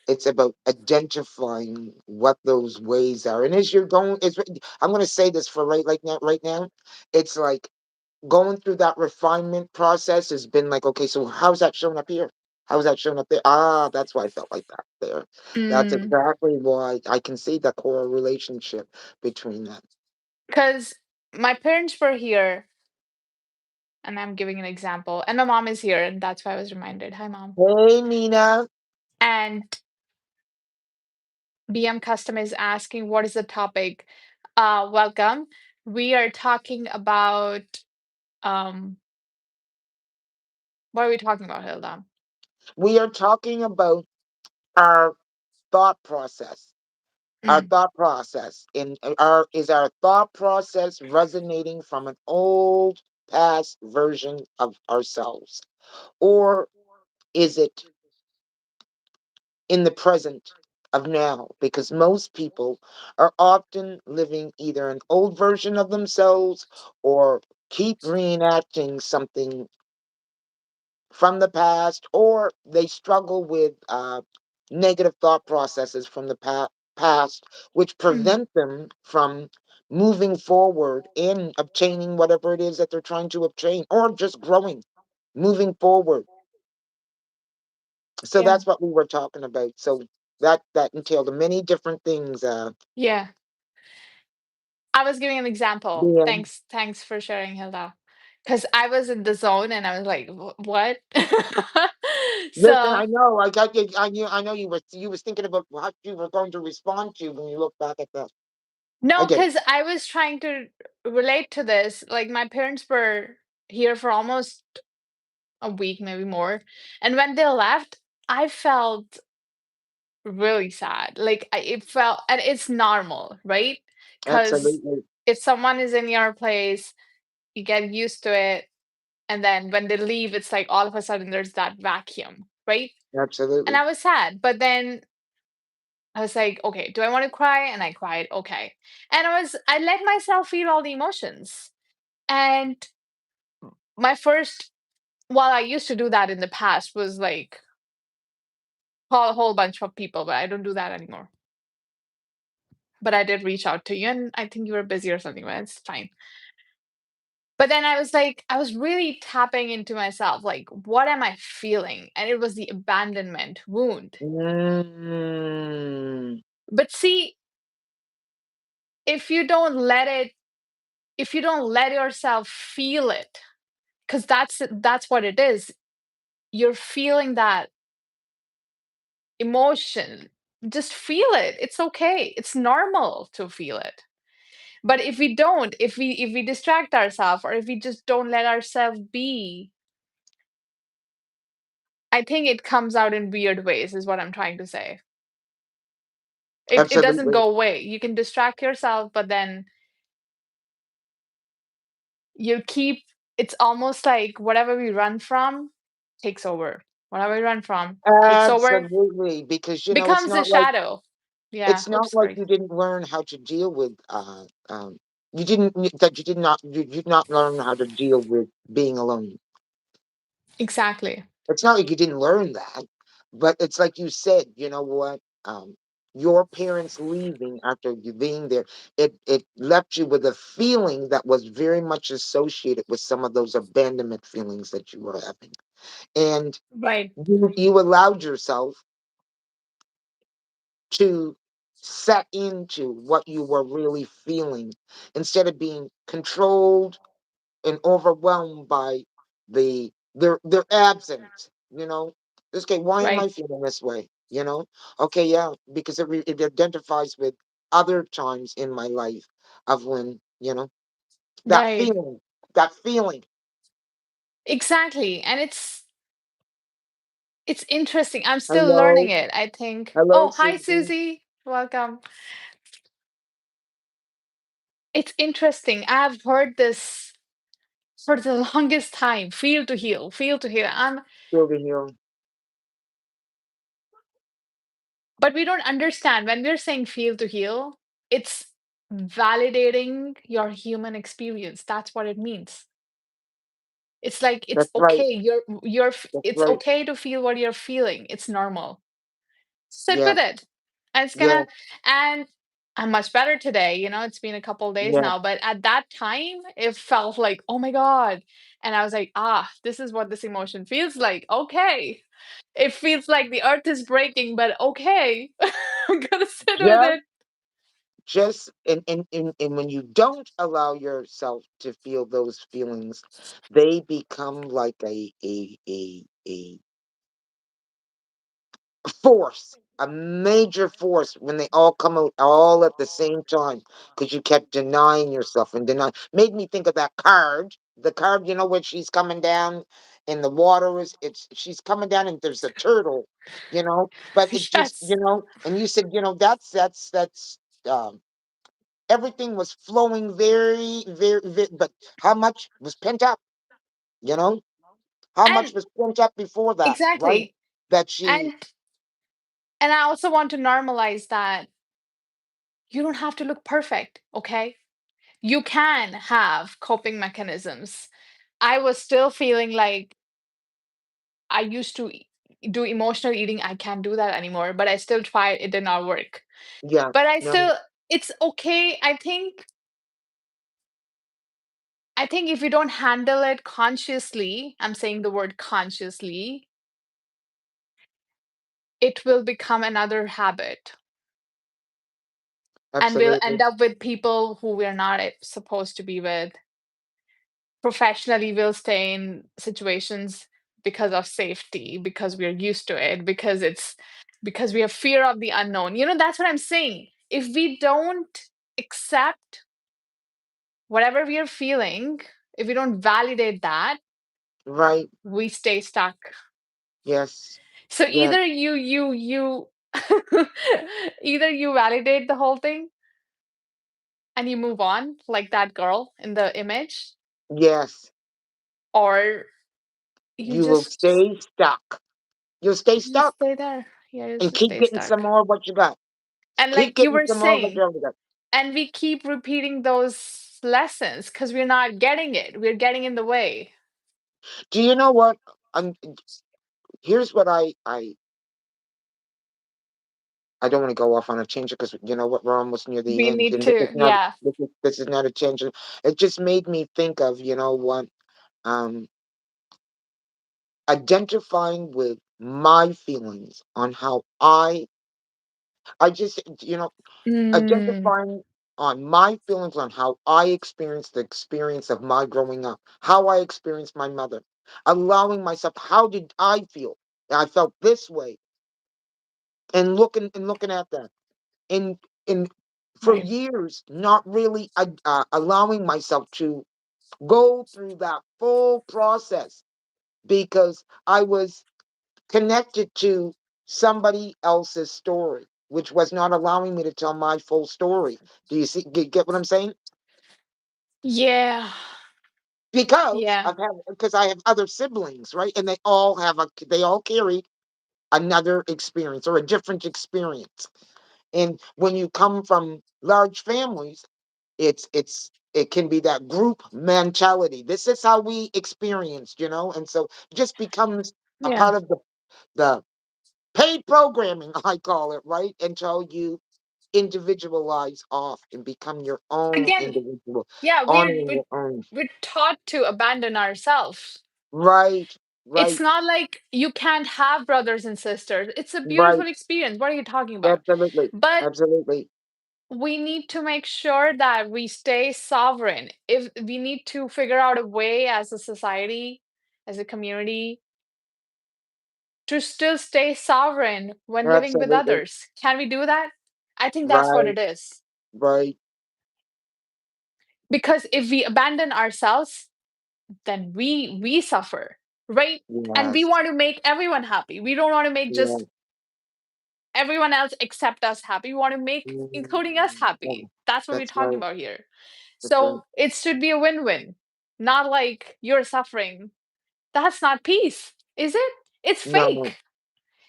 it's about identifying what those ways are. And as you're going, I'm going to say this for right now, it's like going through that refinement process has been like, okay, so how's that showing up here? How's that showing up there? Ah, that's why I felt like that there. That's Mm. exactly why I can see the core relationship between that. Because my parents were here, and I'm giving an example, and my mom is here, and that's why I was reminded. Hi, mom. Hey, Mina. And BM Custom is asking, what is the topic? Welcome. We are talking about um, what are we talking about, Hilda? We are talking about our thought process. Our Mm, thought process our thought process resonating from an old past version of ourselves, or is it in the present of now, because most people are often living either an old version of themselves or keep reenacting something from the past, or they struggle with negative thought processes from the past, which mm, prevent them from moving forward and obtaining whatever it is that they're trying to obtain, or just growing, moving forward. So yeah, that's what we were talking about. So that entailed many different things. yeah. I was giving an example. Yeah. Thanks for sharing, Hilda. Because I was in the zone and I was like, What?" Listen, So, I know. I got you. I know you was thinking about what you were going to respond to when you look back at that. I no, get it. because I was trying to relate to this. Like, my parents were here for almost a week, maybe more. And when they left, I felt really sad. Like it felt, and it's normal, right? Because Absolutely. if someone is in your place, you get used to it, and then when they leave, it's like all of a sudden there's that vacuum, right? And Absolutely. I was sad, but then I was like, okay, do I want to cry? And I cried, okay. And I let myself feel all the emotions. And my first, while I used to do that in the past, was like call a whole bunch of people, but I don't do that anymore. But I did reach out to you, and I think you were busy or something, but it's fine. But then I was like, I was really tapping into myself, like, what am I feeling? And it was the abandonment wound. Mm, But see, if you don't let it, if you don't let yourself feel it, because that's what it is. You're feeling that emotion. Just feel it. It's okay. It's normal to feel it. But if we don't, if we distract ourselves, or if we just don't let ourselves be, I think it comes out in weird ways, is what I'm trying to say. It doesn't absolutely. go away. You can distract yourself, but then you keep, it's almost like whatever we run from takes over. Whatever we run from takes over, Absolutely, because, becomes the shadow. Yeah. it's not Oops, like sorry. you didn't learn how to deal with, you didn't that you did not learn how to deal with being alone. Exactly. It's not like you didn't learn that, but it's like you said, you know what? Your parents leaving after you being there, it left you with a feeling that was very much associated with some of those abandonment feelings that you were having. And Right. you allowed yourself to set into what you were really feeling instead of being controlled and overwhelmed by their absence. Okay, why am I Right. feeling this way? Okay, yeah, because it identifies with other times in my life of when that Right. feeling, that feeling. Exactly. And it's interesting. I'm still learning Hello, it, I think. hello, Oh, hi Susie. Susie. Welcome. It's interesting. I've heard this for the longest time. Feel to heal, feel to heal. Still here. But we don't understand when we're saying feel to heal, it's validating your human experience. That's what it means. It's like it's That's right. okay. That's It's right. okay to feel what you're feeling. It's normal. Sit Yeah, with it. And it's yeah, gonna, and I'm much better today. It's been a couple days yeah. now, but at that time it felt like, oh my God. And I was like, this is what this emotion feels like. Okay. It feels like the earth is breaking, but okay. I'm gonna sit with Just it. just and when you don't allow yourself to feel those feelings, they become like a force, a major force when they all come out all at the same time because you kept denying yourself and denying. Made me think of that card. The card, when she's coming down in the water, she's coming down and there's a turtle, but it just, Yes. and you said, that's everything was flowing very, very, very, but how much was pent up, you know? How much And was pent up before that, right? exactly. That she, And I also want to normalize that you don't have to look perfect, okay? You can have coping mechanisms. I was still feeling like I used to do emotional eating. I can't do that anymore, but I still tried. It did not work. yeah, But I no, still, it's okay. I think if you don't handle it consciously, I'm saying the word consciously, it will become another habit. And we'll absolutely. end up with people who we're not supposed to be with. Professionally, we'll stay in situations because of safety, because we're used to it, because we have fear of the unknown. That's what I'm saying. If we don't accept whatever we are feeling, if we don't validate that, Right. we stay stuck. Yes. So Yeah. either you either you validate the whole thing and you move on like that girl in the image, Yes. or you You will just stay stuck. You'll stay you just stuck stay there. Yeah, you and just keep stay getting some stuck. more of what you got. And Keep like you getting were some more of what you saying, already got. and we keep repeating those lessons because we're not getting it. We're getting in the way. Do you know what? I'm, here's what I don't want to go off on a tangent because you know what, we're almost near the We end, need and to, yeah. this is not a tangent. It just made me think of, you know what, um, identifying with my feelings on how I just, you know, Mm, identifying on my feelings on how I experienced the experience of my growing up, how I experienced my mother, allowing myself, how did I feel? I felt this way, and looking at that, and and for right. years, not really allowing myself to go through that full process because I was connected to somebody else's story, which was not allowing me to tell my full story. Do you see? Get what I'm saying? Yeah. Yeah. Because I have other siblings, right? And they all carry another experience or a different experience. And when you come from large families, it can be that group mentality. This is how we experienced, and so it just becomes a Yeah. part of the paid programming, I call it, right? Until you individualize off and become your own Again, individual, yeah, honoring your own. we're taught to abandon ourselves. Right, It's right, not like you can't have brothers and sisters. It's a right. beautiful experience. What are you talking about? Absolutely, But absolutely. we need to make sure that we stay sovereign. If we need to figure out a way as a society, as a community, to still stay sovereign when living with Absolutely. others. Can we do that? I think that's what Right, it is. right. Because if we abandon ourselves, then we suffer, right? And we Yes, want to make everyone happy. We don't want to make yes. just everyone else except us happy. We want to make including us Mm, happy. oh, That's what we're that's talking right. about here. That's right. So it should be a win-win, not like you're suffering. That's not peace, is it? It's No, no, fake.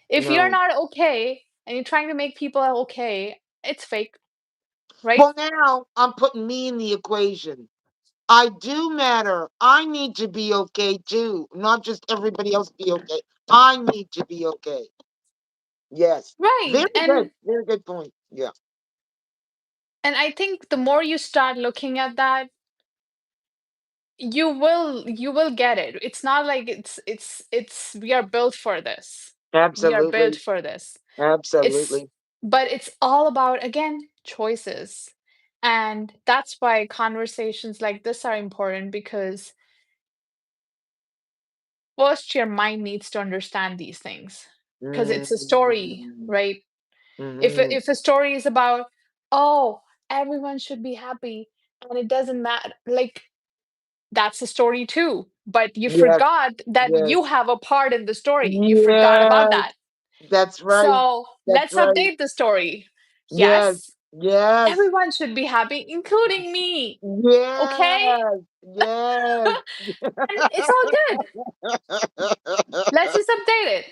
If you're no. not okay and you're trying to make people okay, it's fake, right? Well, now I'm putting me in the equation. I do matter. I need to be okay too, not just everybody else be okay. I need to be okay. Yes. Right. Very good. Very good point. Yeah. And I think the more you start looking at that, you will get it. It's not like it's we are built for this. We are built Absolutely. for this. It's Absolutely. but it's all about, again, choices. And that's why conversations like this are important, because first your mind needs to understand these things, because it's a story, Mm, right? If mm-hmm. if a story is about, oh, everyone should be happy and it doesn't matter, like, that's a story too, but you Yes. forgot that Yes. you have a part in the story. You forgot about Yes. that. That's right. So That's let's right. update the story. Yes. Yes, Yes. everyone should be happy, including me. Okay? Yes. Yes. And it's all good. Let's just update it.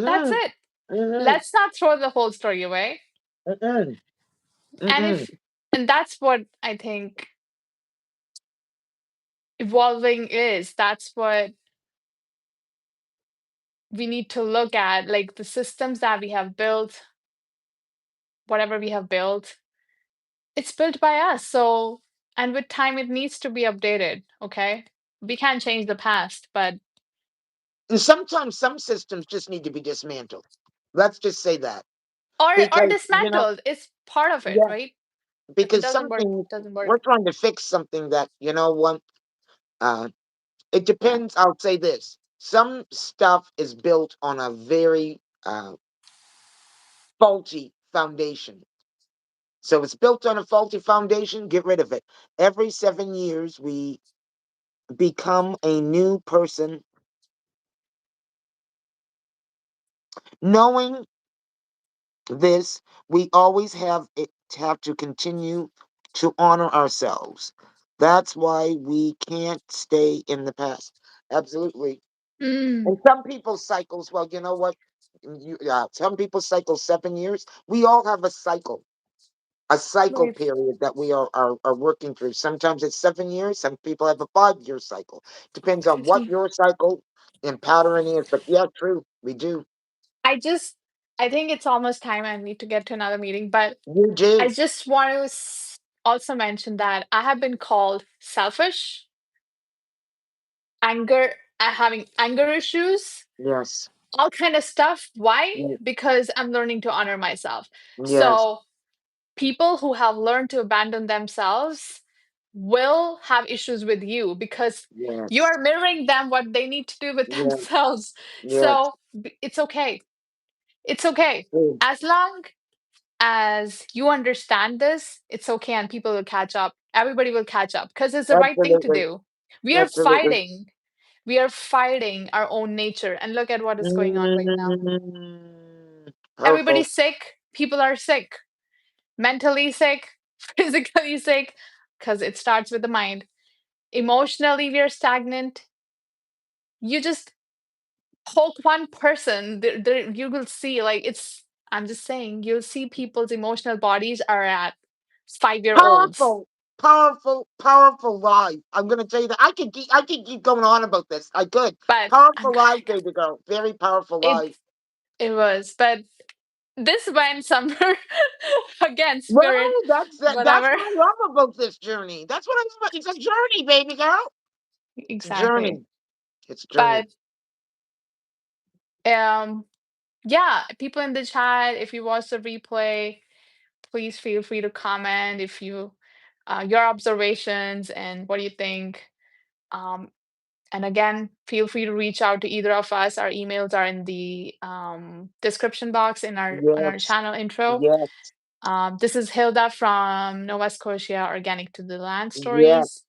That's Mhm. it. Mhm. Let's not throw the whole story away. Mm-mm. And Mm-mm. if and that's what I think evolving is. That's what we need to look at, like the systems that we have built, whatever we have built, it's built by us. So, and with time, it needs to be updated. Okay. We can't change the past, but, And sometimes some systems just need to be dismantled. Let's just say that. or Because, dismantled. It's part of it, yeah, right? If it because doesn't work, something, it doesn't we're work. trying to fix something that, what, uh, it depends. I'll say this. Some stuff is built on a very faulty foundation. So it's built on a faulty foundation, get rid of it. Every 7 years, we become a new person Knowing this, we always have to continue to honor ourselves. That's why we can't stay in the past. Absolutely. Mm, And some people's cycles, well, you know what? Some people's cycle 7 years. We all have a cycle right. period that we are working through. Sometimes it's 7 years. Some people have a 5 year cycle. Depends on what your cycle and pattern is. But yeah, true. We do. I just, I think it's almost time I need to get to another meeting, but You I do. just want to also mention that I have been called selfish, anger, having anger issues, Yes. all kind of stuff. Why? Yes. Because I'm learning to honor myself. Yes. So people who have learned to abandon themselves will have issues with you because you Yes. are mirroring them what they need to do with Yes. themselves. Yes. So it's okay. It's okay. True. As long as you understand this, it's okay and people will catch up. Everybody will catch up because it's the right thing to Absolutely. do. We are Absolutely. fighting. We are fighting our own nature. And look at what is going on right now. Powerful. Everybody's sick. People are sick. Mentally sick, physically sick, because it starts with the mind. Emotionally, we are stagnant. You just poke one person, you will see, like, I'm just saying, you'll see people's emotional bodies are at 5-year olds. Powerful. Powerful. Powerful live. I'm gonna tell you that I could keep going on about this. I could. But I'm Powerful live, like, baby girl. Very powerful it live. it was, but this went somewhere again, Well, spirit, that's whatever. what I love about this journey. That's what I love about it's a journey, baby girl. It's a Exactly. journey. It's a journey. But um yeah, people in the chat, if you watch the replay, please feel free to comment if you your observations and what you think. Um, and again, feel free to reach out to either of us. Our emails are in the description box in our on our Yes. channel intro. Yes. This is Hilda from Nova Scotia, Organic to the Land Yes. Stories.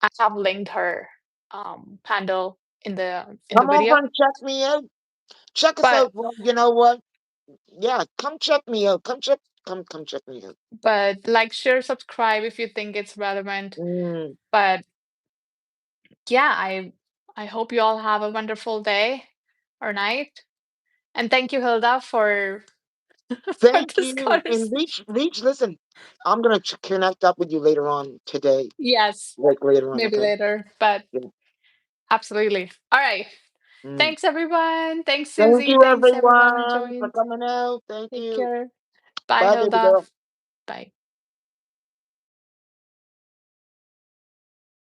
I have linked her handle in the Come over video. and check me out. Check us But out. Well, you know what? Yeah, come check me out. Come check me out. like, share, subscribe if you think it's relevant. Mm. But yeah, I hope you all have a wonderful day or night. And thank you, Hilda, for for Thank this you. And conversation. listen, I'm gonna connect up with you later on today. Yes, Like later on, maybe okay? later, but Yeah. absolutely. All right. Mm. Thanks, everyone. Thanks, Thank Susie. you, Thanks, everyone who everyone, for joined. coming out. Thank Take you. care. Bye, Bye, baby Hilda. girl. Bye.